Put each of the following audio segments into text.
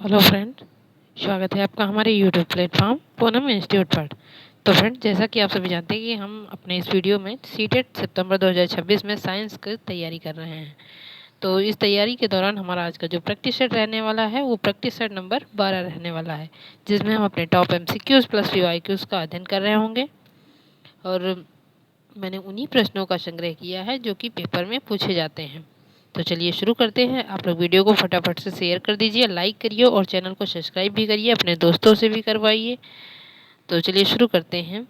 Hello friend, स्वागत है आपका हमारे यूट्यूब प्लेटफॉर्म पूनम इंस्टीट्यूट पर। तो फ्रेंड, जैसा कि आप सभी जानते हैं कि हम अपने इस वीडियो में सीटेट सितंबर 2026 में साइंस की तैयारी कर रहे हैं। तो इस तैयारी के दौरान हमारा आज का जो प्रैक्टिस सेट रहने वाला है वो प्रैक्टिस सेट नंबर 12 रहने वाला है, जिसमें हम अपने टॉप MCQs प्लस PYQs का अध्ययन कर रहे होंगे। और मैंने उन्हीं प्रश्नों का संग्रह किया है जो कि पेपर में पूछे जाते हैं। तो चलिए शुरू करते हैं। आप लोग वीडियो को फटाफट से शेयर कर दीजिए, लाइक करिए और चैनल को सब्सक्राइब भी करिए, अपने दोस्तों से भी करवाइए। तो चलिए शुरू करते हैं।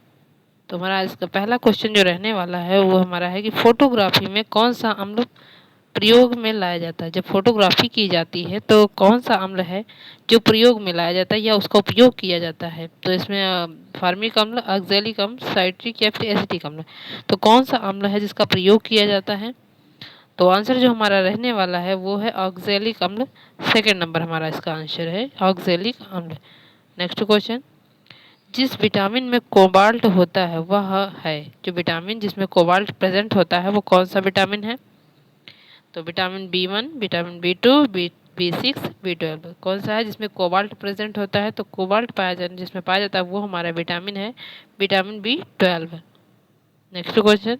तो हमारा इसका पहला क्वेश्चन जो रहने वाला है वो हमारा है कि फोटोग्राफी में कौन सा अम्ल प्रयोग में लाया जाता है। जब फोटोग्राफी की जाती है तो कौन सा अम्ल है जो प्रयोग में लाया जाता है या उसका उपयोग किया जाता है। तो इसमें फार्मिक अम्ल, ऑक्सैलिक अम्ल, साइट्रिक या फिर एसिटिक अम्ल। तो कौन सा अम्ल है जिसका प्रयोग किया जाता है। तो आंसर जो हमारा रहने वाला है वो है ऑक्सैलिक अम्ल। सेकंड नंबर हमारा इसका आंसर है ऑक्सैलिक अम्ल। नेक्स्ट क्वेश्चन, जिस विटामिन में कोबाल्ट होता है वह है, जो विटामिन जिसमें कोबाल्ट प्रेजेंट होता है वो कौन सा विटामिन है। तो vitamin B1, vitamin B2, B6, B12 कौन सा है जिसमें कोबाल्ट प्रेजेंट होता है। तो कोबाल्ट जिसमें पाया जाता है वो हमारा विटामिन है विटामिन B12। नेक्स्ट क्वेश्चन,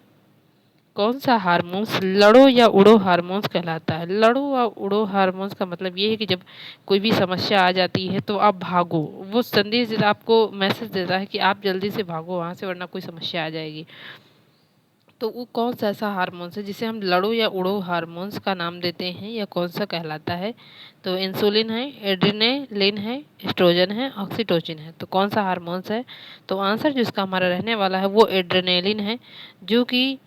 कौन सा हार्मोन्स लड़ो या उड़ो हार्मोन्स कहलाता है। लड़ो या उड़ो हार्मोन्स का मतलब ये है कि जब कोई भी समस्या आ जाती है तो आप भागो, वो संदेश आपको मैसेज देता है कि आप जल्दी से भागो वहाँ से वरना कोई समस्या आ जाएगी। तो वो कौन सा ऐसा हार्मोन्स है जिसे हम लड़ो या उड़ो हार्मोन्स का नाम देते हैं या कौन सा कहलाता है। तो इंसुलिन है, एड्रेनालिन है, एस्ट्रोजन है, ऑक्सीटोसिन है। तो कौन सा हार्मोन्स है। तो आंसर जिसका हमारा रहने वाला है वो एड्रेनालिन है, जो कि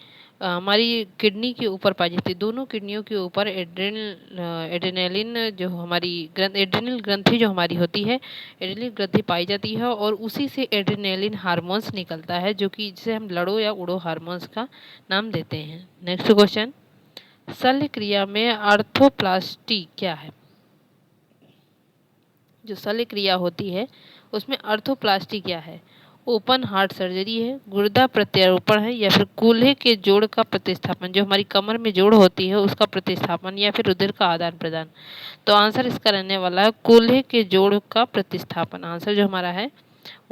हमारी किडनी के ऊपर पाई जाती है। दोनों किडनियों के ऊपर एड्रेनालिन जो हमारी एड्रेनल ग्रंथि जो हमारी होती है, एड्रेनल ग्रंथि पाई जाती है और उसी से एड्रेनालिन हार्मोन्स निकलता है, जो कि जिसे हम लड़ो या उड़ो हार्मोन्स का नाम देते हैं। नेक्स्ट क्वेश्चन, शल्य क्रिया में आर्थोप्लास्टी क्या है। जो शल्य क्रिया होती है उसमें आर्थोप्लास्टी क्या है। ओपन हार्ट सर्जरी है, गुर्दा प्रत्यारोपण है या फिर कूल्हे के जोड़ का प्रतिस्थापन, जो हमारी कमर में जोड़ होती है उसका प्रतिस्थापन या फिर रुधिर का आदान प्रदान। तो आंसर इसका रहने वाला है कूल्हे के जोड़ का प्रतिस्थापन। आंसर जो हमारा है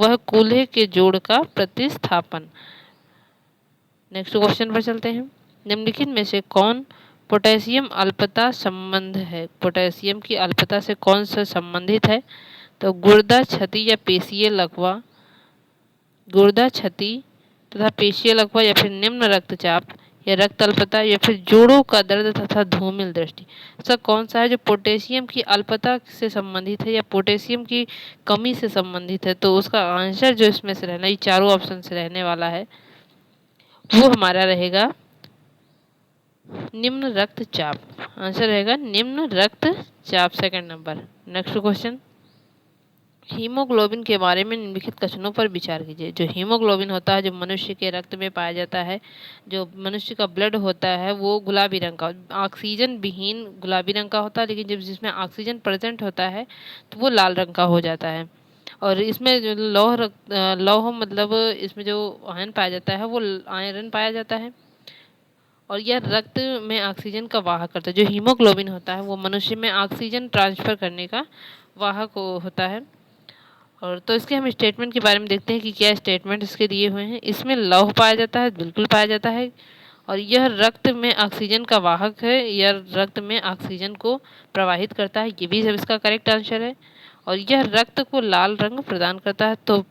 वह कूल्हे के जोड़ का प्रतिस्थापन। नेक्स्ट क्वेश्चन पर चलते हैं। निम्नलिखित में से कौन पोटेशियम अल्पता संबंध है। पोटेशियम की अल्पता से कौन सा संबंधित है। तो गुर्दा क्षति या पेशीय लकवा, गुर्दा क्षति तथा पेशीय लकवा या फिर निम्न रक्तचाप या रक्त अल्पता या फिर जोड़ों का दर्द तथा धूमिल दृष्टि। ऐसा कौन सा है जो पोटेशियम की अल्पता से संबंधित है या पोटेशियम की कमी से संबंधित है। तो उसका आंसर जो इसमें से रहना, ये चारों ऑप्शन से रहने वाला है, वो हमारा रहेगा निम्न रक्तचाप। आंसर रहेगा निम्न रक्तचाप, second number. Next question, haemoglobin के बारे में निम्नलिखित कथनों पर विचार कीजिए। जो हीमोग्लोबिन होता है जो मनुष्य के रक्त में पाया जाता है, जो मनुष्य का ब्लड होता है वो गुलाबी रंग का, ऑक्सीजन विहीन गुलाबी रंग का होता है, लेकिन जब जिसमें ऑक्सीजन प्रेजेंट होता है तो वो लाल रंग का हो जाता है। और इसमें जो लौह मतलब इसमें जो आयरन पाया जाता है वो आयरन पाया जाता है और यह रक्त में ऑक्सीजन का वाहक करता है। जो हीमोग्लोबिन होता है वो मनुष्य में ऑक्सीजन ट्रांसफर करने का वाहक होता है। और तो इसके हम स्टेटमेंट के बारे में देखते हैं कि क्या स्टेटमेंट इसके दिए हुए हैं। इसमें लौह पाया जाता है, बिल्कुल पाया जाता है। और यह रक्त में ऑक्सीजन का वाहक है, यह रक्त में ऑक्सीजन को प्रवाहित करता है, ये भी सब इसका करेक्ट आंसर है। और यह रक्त को लाल रंग प्रदान करता है, तो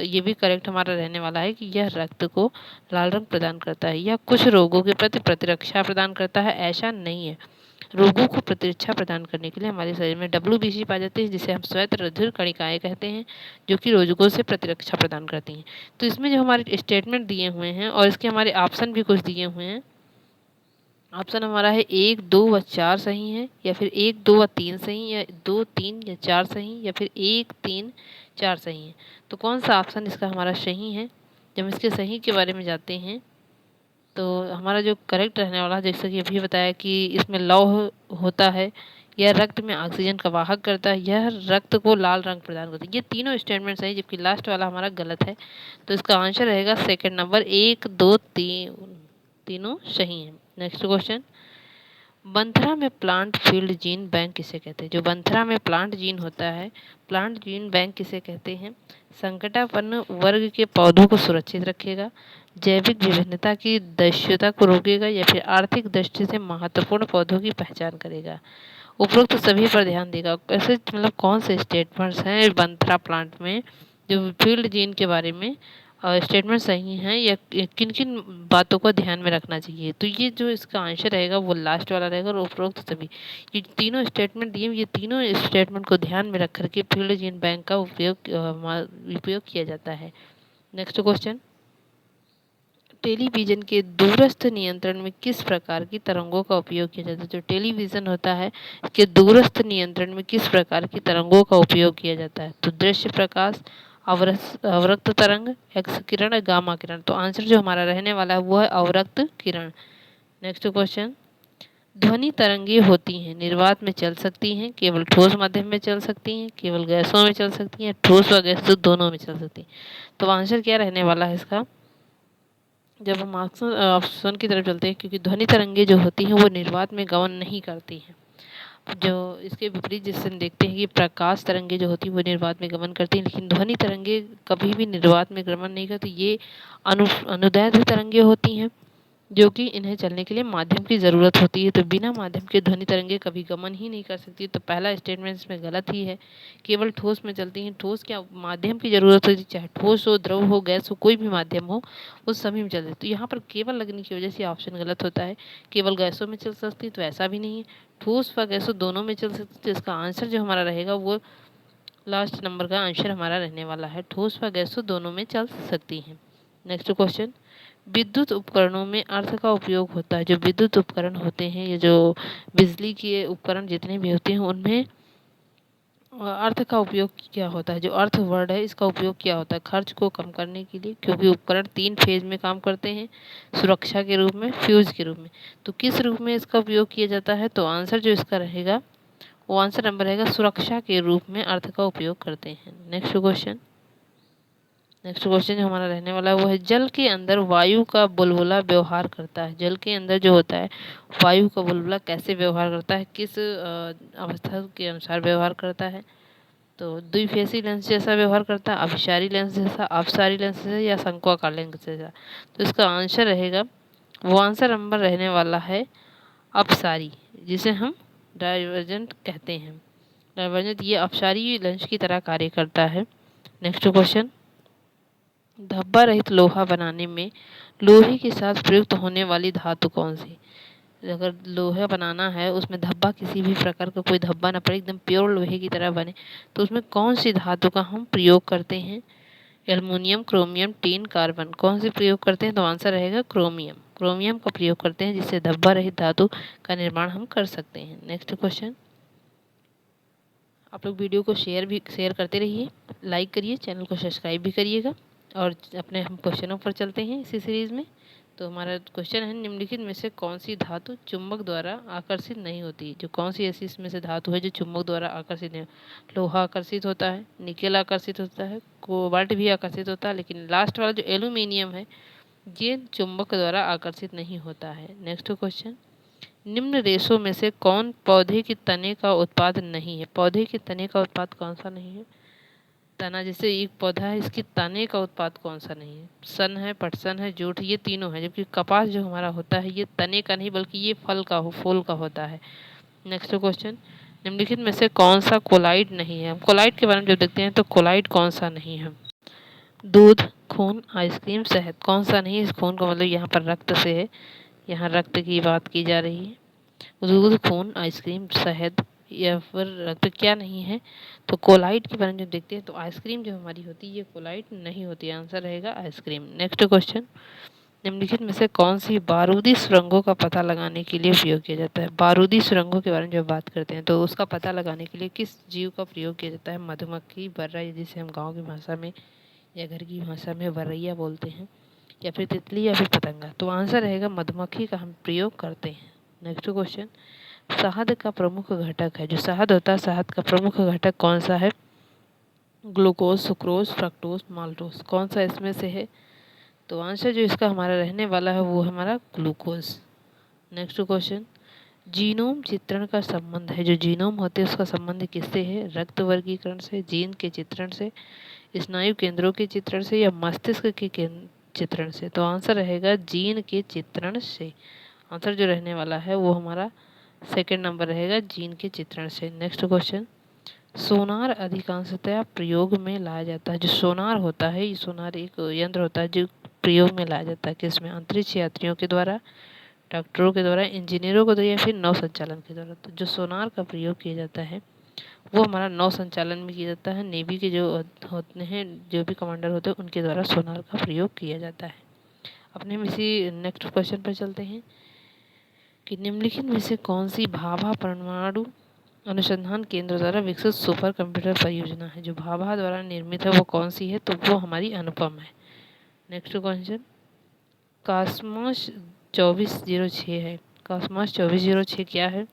ये भी करेक्ट हमारा रहने वाला है कि यह रक्त को लाल रंग प्रदान करता है। यह कुछ रोगों के प्रति प्रतिरक्षा प्रदान करता है, ऐसा नहीं है। रोगों को प्रतिरक्षा प्रदान करने के लिए हमारे शरीर में WBC पाई जाती है, जिसे हम श्वेत रुधिर कणिकाएं कहते हैं, जो कि रोगों से प्रतिरक्षा प्रदान करती हैं। तो इसमें जो हमारे स्टेटमेंट दिए हुए हैं और इसके हमारे ऑप्शन भी कुछ दिए हुए हैं। ऑप्शन हमारा है 1, 2 व 4 सही है, या फिर 1, 2 व 3 सही, या 2, 3 या 4 सही, या फिर 1, 3, 4 सही है। तो कौन सा ऑप्शन इसका हमारा सही है। जब हम इसके सही के बारे में जाते हैं तो हमारा जो करेक्ट रहने वाला है, जैसा कि अभी बताया कि इसमें लौह होता है, यह रक्त में ऑक्सीजन का वाहक करता है, यह रक्त को लाल रंग प्रदान करता है। ये तीनों स्टेटमेंट सही, जबकि लास्ट वाला हमारा गलत है। तो इसका आंसर रहेगा सेकंड नंबर, 1, 2, 3 तीनों सही है। नेक्स्ट क्वेश्चन, बंथरा में प्लांट फील्ड जीन बैंक किसे कहते हैं? जो बंथरा में प्लांट जीन होता है, प्लांट जीन बैंक किसे कहते हैं? संकटापन्न वर्ग के पौधों को सुरक्षित रखेगा, जैविक विभिन्नता की दस्युता को रोकेगा या फिर आर्थिक दृष्टि से महत्वपूर्ण पौधों की पहचान करेगा। उपरोक्त सभी पर ध्यान देगा। ऐसे मतलब कौन से स्टेटमेंट्स हैं बंथरा प्लांट में जो फील्ड जीन के बारे में स्टेटमेंट सही हैं, या किन किन बातों को ध्यान में रखना चाहिए? तो ये जो इसका आंसर रहेगा वो लास्ट वाला रहेगा। और उपरोक्त सभी ये तीनों स्टेटमेंट दिए, ये तीनों स्टेटमेंट को ध्यान में रख करके फील्ड जीन बैंक का उपयोग किया जाता है। नेक्स्ट क्वेश्चन, टेलीविजन के दूरस्थ नियंत्रण में किस प्रकार की तरंगों का उपयोग किया जाता है? जो टेलीविजन होता है इसके दूरस्थ नियंत्रण में किस प्रकार की तरंगों का उपयोग किया जाता है? तो दृश्य प्रकाश, अवरक्त तरंग, एक्स किरण, गामा किरण। तो आंसर जो हमारा रहने वाला है वो है अवरक्त किरण। नेक्स्ट क्वेश्चन, ध्वनि तरंगे होती हैं, निर्वात में चल सकती हैं, केवल ठोस माध्यम में चल सकती हैं, केवल गैसों में चल सकती हैं, ठोस व गैस दोनों में चल सकती हैं। तो आंसर क्या रहने वाला है इसका? जब हम ऑप्शन की तरफ चलते हैं, क्योंकि ध्वनि तरंगे जो होती हैं वो निर्वात में गमन नहीं करती हैं। जो इसके विपरीत जिससे हम देखते हैं कि प्रकाश तरंगे जो होती हैं वो निर्वात में गमन करती हैं, लेकिन ध्वनि तरंगे कभी भी निर्वात में गमन नहीं करती। ये अनुदैर्ध्य तरंगे होती हैं जो कि इन्हें चलने के लिए माध्यम की ज़रूरत होती है। तो बिना माध्यम के ध्वनि तरंगे कभी गमन ही नहीं कर सकती। तो पहला स्टेटमेंट इसमें गलत ही है। केवल ठोस में चलती हैं, ठोस क्या माध्यम की ज़रूरत होती है, चाहे ठोस हो, द्रव हो, गैस हो, कोई भी माध्यम हो उस सभी में चलती है। तो यहाँ पर केवल लगने की वजह से ऑप्शन गलत होता है। केवल गैसों में चल सकती, तो ऐसा भी नहीं है। ठोस व गैसों दोनों में चल सकती। तो इसका आंसर जो हमारा रहेगा वो लास्ट नंबर का आंसर हमारा रहने वाला है, ठोस व गैसों दोनों में चल सकती हैं। नेक्स्ट क्वेश्चन, विद्युत उपकरणों में अर्थ का उपयोग होता है। जो विद्युत उपकरण होते हैं, ये जो बिजली के उपकरण जितने भी होते हैं उनमें अर्थ का उपयोग क्या होता है? जो अर्थ वर्ड है इसका उपयोग क्या होता है? खर्च को कम करने के लिए, क्योंकि उपकरण 3 फेज में काम करते हैं, सुरक्षा के रूप में, फ्यूज के रूप में। तो किस रूप में इसका उपयोग किया जाता है? तो आंसर जो इसका रहेगा वो आंसर नंबर रहेगा सुरक्षा के रूप में अर्थ का उपयोग करते हैं। नेक्स्ट क्वेश्चन जो हमारा रहने वाला है वो है, जल के अंदर वायु का बुलबुला व्यवहार करता है। जल के अंदर जो होता है वायु का बुलबुला कैसे व्यवहार करता है, किस अवस्था के अनुसार व्यवहार करता है? तो द्विफेसी लेंस जैसा व्यवहार करता है, अभिसारी लेंस जैसा, अपसारी लेंस जैसा, या शंक्वाकार लेंस जैसा। तो इसका आंसर रहेगा वो आंसर नंबर रहने वाला है अपसारी, जिसे हम डाइवर्जेंट कहते हैं। डाइवर्जेंट ये अपसारी लेंस की तरह कार्य करता है। नेक्स्ट क्वेश्चन, धब्बा रहित लोहा बनाने में लोहे के साथ प्रयुक्त होने वाली धातु कौन सी? अगर लोहा बनाना है उसमें धब्बा, किसी भी प्रकार का कोई धब्बा ना पड़े, एकदम प्योर लोहे की तरह बने, तो उसमें कौन सी धातु का हम प्रयोग करते हैं? Aluminium, chromium, tin, carbon. कौन सी प्रयोग करते हैं? तो आंसर रहेगा क्रोमियम। क्रोमियम का प्रयोग करते हैं जिससे धब्बा रहित धातु का निर्माण हम कर सकते हैं। नेक्स्ट क्वेश्चन, आप लोग वीडियो को शेयर करते रहिए, लाइक करिए, चैनल को सब्सक्राइब भी करिएगा। और अपने हम क्वेश्चनों पर चलते हैं इसी सीरीज़ में। तो हमारा क्वेश्चन है, निम्नलिखित में से कौन सी धातु चुंबक द्वारा आकर्षित नहीं होती? जो कौन सी ऐसी इसमें से धातु है जो चुंबक द्वारा आकर्षित नहीं? लोहा आकर्षित होता है, निकेल आकर्षित होता है, कोबाल्ट भी आकर्षित होता है, लेकिन लास्ट वाला जो एल्यूमिनियम है ये चुंबक द्वारा आकर्षित नहीं होता है। नेक्स्ट क्वेश्चन, निम्न रेशों में से कौन पौधे के तने का उत्पाद नहीं है? पौधे के तने का उत्पाद कौन सा नहीं है? तना जैसे एक पौधा है, इसके तने का उत्पाद कौन सा नहीं है? सन है, पटसन है, जूट, ये तीनों है। जबकि कपास जो हमारा होता है ये तने का नहीं बल्कि ये फूल का होता है। नेक्स्ट क्वेश्चन, निम्नलिखित में से कौन सा कोलाइड नहीं है? हम कोलाइड के बारे में जब देखते हैं तो कोलाइड कौन सा नहीं है? दूध, खून, आइसक्रीम, शहद। कौन सा नहीं है? इस खून का मतलब यहाँ पर रक्त से है, यहाँ रक्त की बात की जा रही है। दूध, खून, आइसक्रीम, शहद या फिर रक्त क्या नहीं है? तो कोलाइड के बारे में जब देखते हैं तो आइसक्रीम जो हमारी होती है ये कोलाइड नहीं होती। आंसर रहेगा आइसक्रीम। नेक्स्ट क्वेश्चन, निम्नलिखित में से कौन सी बारूदी सुरंगों का पता लगाने के लिए उपयोग किया जाता है? बारूदी सुरंगों के बारे में जब बात करते हैं तो उसका पता लगाने के लिए किस जीव का प्रयोग किया जाता है? मधुमक्खी, बर्रा, जिसे हम गाँव की भाषा में या घर की भाषा में बरैया बोलते हैं, या फिर तितली, या फिर पतंगा। तो आंसर रहेगा मधुमक्खी का हम प्रयोग करते हैं। नेक्स्ट क्वेश्चन, शहद का प्रमुख घटक है, जो शहद होता है शहद का प्रमुख घटक कौन सा है? Glucose, sucrose, fructose, maltose. कौन सा इसमें से है? तो आंसर जो इसका हमारा रहने वाला है वो हमारा ग्लूकोज। नेक्स्ट क्वेश्चन, जीनोम चित्रण का संबंध है, जो जीनोम होते हैं उसका संबंध किससे है? रक्त वर्गीकरण से, जीन के चित्रण से, स्नायु केंद्रों के चित्रण से या मस्तिष्क के चित्रण से? तो आंसर रहेगा जीन के चित्रण से। आंसर जो रहने वाला है वो हमारा सेकंड नंबर रहेगा, जीन के चित्रण से। नेक्स्ट क्वेश्चन, सोनार अधिकांशतः प्रयोग में लाया जाता है। जो सोनार होता है, ये सोनार एक यंत्र होता है जो प्रयोग में लाया जाता है किसमें? अंतरिक्ष यात्रियों के द्वारा, डॉक्टरों के द्वारा, इंजीनियरों के द्वारा या फिर नौ संचालन के द्वारा। तो जो सोनार का प्रयोग किया जाता है वो हमारा नौ संचालन में किया जाता है। नेवी के जो होते हैं, जो भी कमांडर होते हैं, उनके द्वारा सोनार का प्रयोग किया जाता है। अपने हम इसी नेक्स्ट क्वेश्चन पर चलते हैं कि निम्नलिखित में से कौन सी भाभा परमाणु अनुसंधान केंद्र द्वारा विकसित सुपर कंप्यूटर परियोजना है? जो भाभा द्वारा निर्मित है वो कौन सी है? तो वो हमारी अनुपम है। नेक्स्ट क्वेश्चन, कॉस्मॉस 2406 है। कॉस्मॉस 2406 क्या है?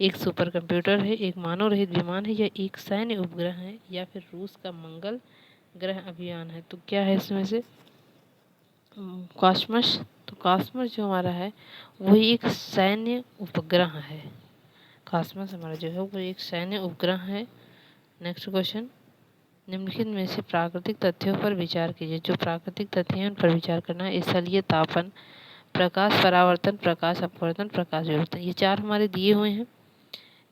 एक सुपर कंप्यूटर है, एक मानव रहित विमान है, या एक सैन्य उपग्रह है, या फिर रूस का मंगल ग्रह अभियान है? तो क्या है इसमें से? कॉस्मॉस। तो कॉस्मॉस जो हमारा है वो एक सैन्य उपग्रह है। कॉस्मॉस हमारा जो है वो एक सैन्य उपग्रह है। नेक्स्ट क्वेश्चन, निम्नलिखित में से प्राकृतिक तथ्यों पर विचार कीजिए। जो प्राकृतिक तथ्य हैं उन पर विचार करना है। स्थलीय तापन, प्रकाश परावर्तन, प्रकाश अपवर्तन, प्रकाश विवर्तन, ये चार हमारे दिए हुए हैं,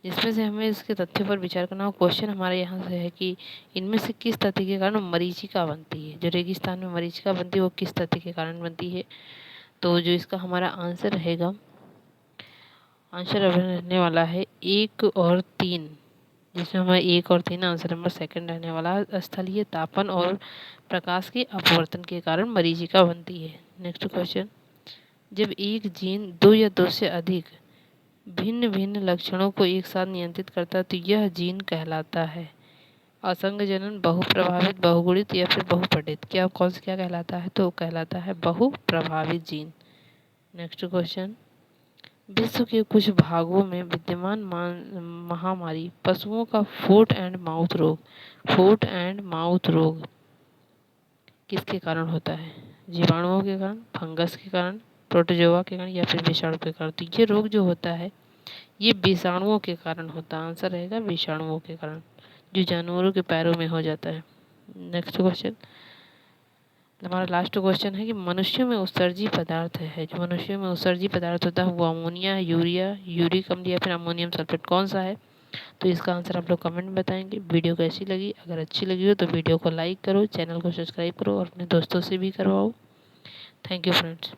जिसमें से हमें इसके तथ्यों पर विचार करना हो। क्वेश्चन हमारे यहाँ से है कि इनमें से किस तथ्य के कारण मरीचिका बनती है? जो रेगिस्तान में मरीचिका बनती है वो किस तथ्य के कारण बनती है? तो जो इसका हमारा आंसर रहेगा, आंसर रहने वाला है 1 और 3, जिसमें हमारा 1 और 3 आंसर नंबर सेकंड रहने वाला है। स्थलीय तापन और प्रकाश के अपवर्तन के कारण मरीचिका बनती है। नेक्स्ट क्वेश्चन, जब एक जीन दो या दो से अधिक भिन्न भिन्न लक्षणों को एक साथ नियंत्रित करता है तो यह जीन कहलाता है असंग जनन, बहुप्रभावित, बहुगुणित या फिर बहुपठित? क्या कौन सा क्या कहलाता है? तो कहलाता है बहुप्रभावित जीन। नेक्स्ट क्वेश्चन, विश्व के कुछ भागों में विद्यमान महामारी पशुओं का फुट एंड माउथ रोग किसके कारण होता है? जीवाणुओं के कारण, फंगस के कारण, प्रोटोजोआ के कारण या फिर विषाणु के कारण? तो ये रोग जो होता है ये विषाणुओं के कारण होता है। आंसर रहेगा विषाणुओं के कारण, जो जानवरों के पैरों में हो जाता है। नेक्स्ट क्वेश्चन, हमारा लास्ट क्वेश्चन है कि मनुष्यों में उत्सर्जी पदार्थ है। जो मनुष्यों में उत्सर्जी पदार्थ होता है वो अमोनिया, यूरिया, यूरिक अम्ल या फिर अमोनियम सल्फेट, कौन सा है? तो इसका आंसर आप लोग कमेंट में बताएंगे। वीडियो कैसी लगी? अगर अच्छी लगी हो तो वीडियो को लाइक करो, चैनल को सब्सक्राइब करो और अपने दोस्तों से भी करवाओ। Thank you friends.